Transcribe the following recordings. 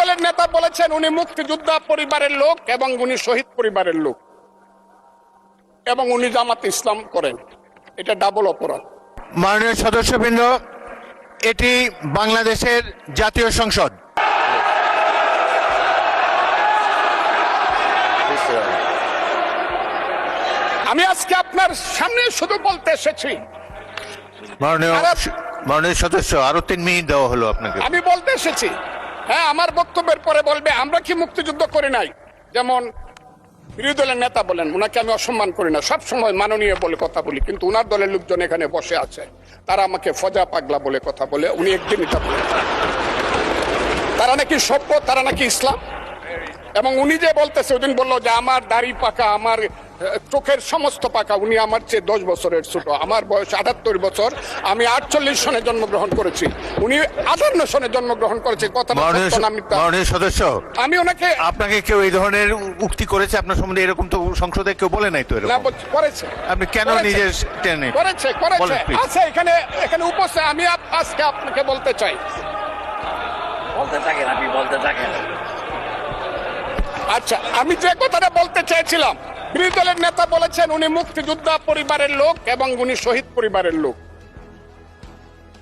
দলের নেতা বলেছেন উনি মুক্তিযোদ্ধা পরিবারের লোক এবং উনি শহীদ পরিবারের লোক এবং উনি জামাত ইসলাম করেন। এটা ডাবল অপরাধ। মাননীয় সদস্যবৃন্দ, এটি বাংলাদেশের জাতীয় সংসদ। আমি আজকে আপনার সামনে শুধু বলতে এসেছি, মাননীয় সদস্য, আরো 3 মিনিট দেওয়া হলো আপনাকে। আমি বলতে এসেছি, হ্যাঁ আমার বক্তব্যের পরে বলবে আমরা কি মুক্তিযুদ্ধ করি নাই। যেমন বিরোধী দলের নেতা বলেন, উনাকে আমি অসম্মান করি না, সব সময় মাননীয় বলে কথা বলি, কিন্তু উনার দলের লোকজন এখানে বসে আছে, তারা আমাকে ফজা পাগলা বলে কথা বলে। উনি একদিন এটা বলে তারা নাকি সভ্য, তারা নাকি ইসলাম। এবং উনি যে বলতেছে, ওদিন বললো যে আমার দাড়ি পাকা, আমার চোখের সমস্ত পাকা, উনি আমার চেয়ে 10 বছরের ছোট। আমার বয়স 78 বছর, আমি 48 সনে জন্মগ্রহণ করেছি, উনি 58 সনে জন্মগ্রহণ করেছে। কথা মাননীয় সদস্য, আমি ওনাকে, আপনাকে কেউ এই ধরনের উক্তি করেছে আপনার সম্বন্ধে? এরকম তো সংসদে কেউ বলে নাই তো। এরকম করেছে, আপনি কেন নিজে টেনে করেছে আচ্ছা, এখানে উপস্থিত আমি আজকে আপনাকে বলতে চাই, আপনি বলতে থাকেন। আচ্ছা, আমি যে কথাটা বলতে চেয়েছিলাম, বিরোধী দলের নেতা বলেছেন উনি মুক্তিযোদ্ধা পরিবারের লোক এবং উনি শহীদ পরিবারের লোক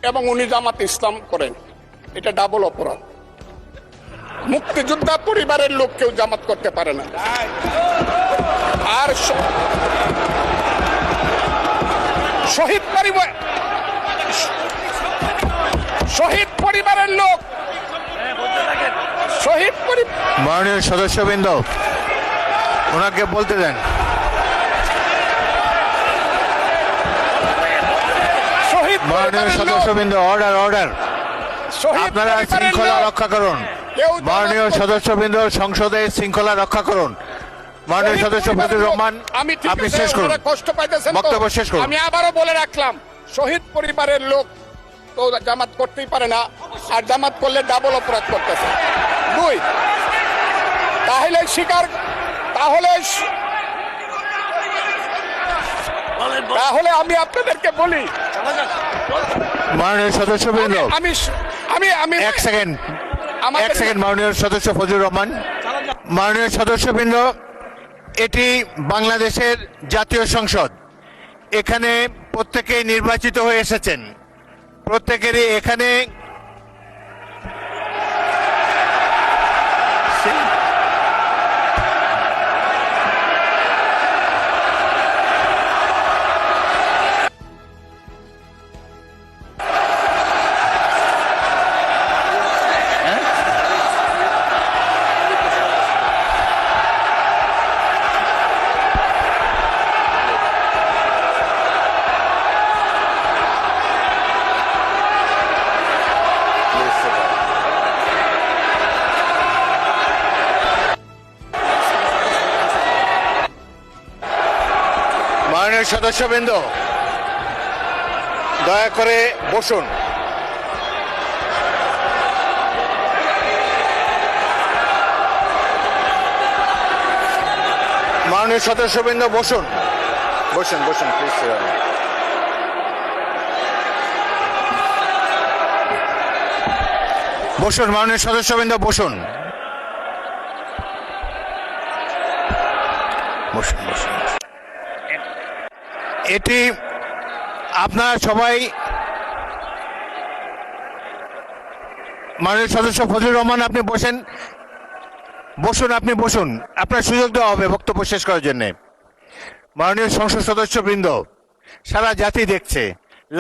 এবং উনি জামাত ইসলাম করেন। এটা ডাবল অপরাধ। মুক্তিযোদ্ধা পরিবারের লোক কেউ জামাত করতে পারে না। আর শহীদ পরিবারের লোক, মাননীয় সদস্যবৃন্দ, ওনাকে বলতে দেন। মাননীয় সদস্যবৃন্দ, অর্ডার। আপনারা শৃঙ্খলা রক্ষা করুন। মাননীয় সদস্যবৃন্দ, সংসদে শৃঙ্খলা রক্ষা করুন। মাননীয় সদস্য ফজলুর রহমান, আপনি শেষ করুন, কষ্ট পাইতেছেন, বক্তব্য শেষ করুন। আমি আবারও বলে রাখলাম, শহীদ পরিবারের লোক তো জামাত করতেই পারে না, আর জামাত করলে ডাবল অপরাধ করতেছে। 2, তাহলে আমি আপনাদেরকে বলি, মাননীয় সদস্যবৃন্দ, আমি 1 সেকেন্ড, মাননীয় সদস্য ফজলুর রহমান। মাননীয় সদস্যবৃন্দ, এটি বাংলাদেশের জাতীয় সংসদ। এখানে প্রত্যেকেই নির্বাচিত হয়ে এসেছেন, প্রত্যেকেরই এখানে সদস্যবৃন্দ, দয়া করে বসুন। মাননীয় সদস্যবৃন্দ, বসুন প্লিজ। বসুন, মাননীয় সদস্যবৃন্দ, বসুন। এটি আপনারা সবাই, মাননীয় সদস্য ফজলুর রহমান, আপনি বসুন, আপনার সুযোগ দেওয়া হবে বক্তব্য শেষ করার জন্য। মাননীয় সংসদ সদস্যবৃন্দ, সারা জাতি দেখছে,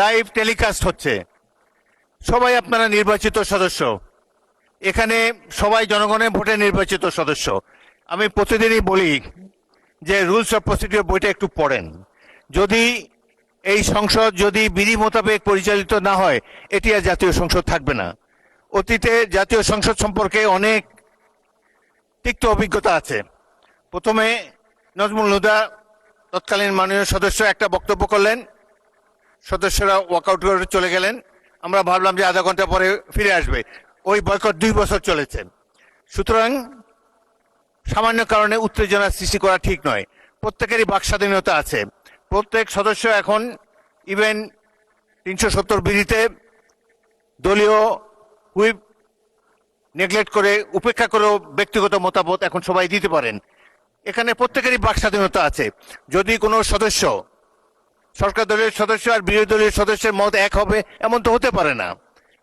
লাইভ টেলিকাস্ট হচ্ছে, সবাই আপনারা নির্বাচিত সদস্য, এখানে সবাই জনগণের ভোটে নির্বাচিত সদস্য। আমি প্রতিদিনই বলি যে রুলস অফ প্রসিডিওর বইটা একটু পড়েন। যদি এই সংসদ যদি বিধি মোতাবেক পরিচালিত না হয়, এটি আর জাতীয় সংসদ থাকবে না। অতীতে জাতীয় সংসদ সম্পর্কে অনেক তিক্ত অভিজ্ঞতা আছে। প্রথমে নজমুল হুদা, তৎকালীন মাননীয় সদস্য, একটা বক্তব্য করলেন, সদস্যরা ওয়াকআউট করে চলে গেলেন। আমরা ভাবলাম যে আধা ঘন্টা পরে ফিরে আসবে। ওই বয়কট 2 বছর চলেছে। সুতরাং সামান্য কারণে উত্তেজনা সৃষ্টি করা ঠিক নয়। প্রত্যেকেরই বাক স্বাধীনতা আছে। প্রত্যেক সদস্য এখন ইভেন 370 বিধিতে দলীয় হুইপ নেগলেক্ট করে উপেক্ষা করেও ব্যক্তিগত মতামত এখন সবাই দিতে পারেন। এখানে প্রত্যেকেরই বাক স্বাধীনতা আছে। যদি কোনো সদস্য সরকার দলের সদস্য আর বিরোধী দলের সদস্যের মত এক হবে এমন তো হতে পারে না।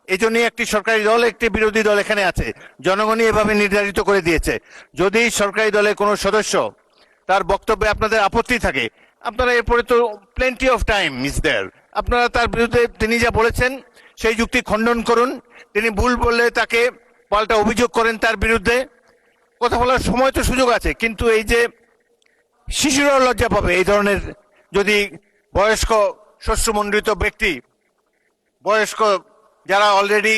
এই জন্যই একটি সরকারি দল একটি বিরোধী দল এখানে আছে, জনগণই এভাবে নির্ধারিত করে দিয়েছে। যদি সরকারি দলের কোনো সদস্য তার বক্তব্যে আপনাদের আপত্তি থাকে, আপনারা এরপরে তো plenty of time is there, আপনারা তার বিরুদ্ধে তিনি যা বলেছেন সেই যুক্তি খণ্ডন করুন। তিনি ভুল বললে তাকে পাল্টা অভিযোগ করেন তার বিরুদ্ধে, কথা বলার সময় তো সুযোগ আছে। কিন্তু এই যে শিশুরাও লজ্জা পাবে এই ধরনের, যদি বয়স্ক শ্বশ্রুমণ্ডিত ব্যক্তি, বয়স্ক যারা অলরেডি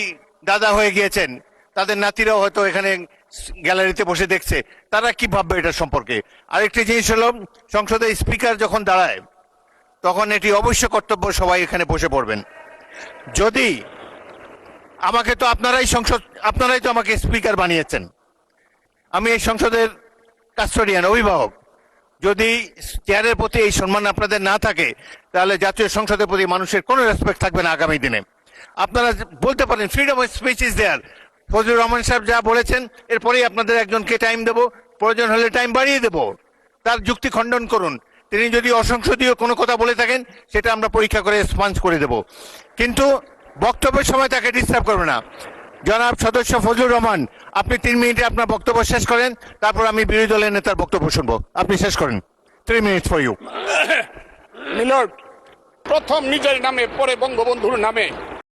দাদা হয়ে গিয়েছেন, তাদের নাতিরাও হয়তো এখানে গ্যালারিতে বসে দেখছে, তারা কি ভাববে এটা সম্পর্কে। আরেকটি জিনিস হলো, সংসদের স্পিকার যখন দাঁড়ায় তখন এটি অবশ্য কর্তব্য সবাই এখানে বসে পড়বেন। যদি আমাকে তো আপনারাই তো আমাকে স্পিকার বানিয়েছেন, আমি এই সংসদের কাস্টোডিয়ান, অভিভাবক। যদি চেয়ারের প্রতি এই সম্মান আপনাদের না থাকে, তাহলে জাতীয় সংসদের প্রতি মানুষের কোনো রেসপেক্ট থাকবে না আগামী দিনে। আপনারা বলতে পারেন freedom of speech is there, Fazlur Rahman সাহেব যা বলেছেন এরপরেই আপনাদের একজনকে টাইম দেব, প্রয়োজন হলে টাইম বাড়িয়ে দেব, তার যুক্তি খণ্ডন করুন। তিনি যদি অসংসদীয় কোনো কথা বলে থাকেন সেটা আমরা পরীক্ষা করে স্পঞ্জ করে দেব, কিন্তু বক্তব্যের সময় তাকে ডিস্টার্ব করবে না। জনাব সদস্য ফজলুর রহমান, আপনি 3 মিনিটে আপনার বক্তব্য শেষ করেন, তারপর আমি বিরোধী দলের নেতার বক্তব্য শুনবো। আপনি শেষ করেন। 3 মিনিটস ফর ইউ। মিলর্ড, প্রথম নিজের নামে পরে বঙ্গবন্ধুর নামে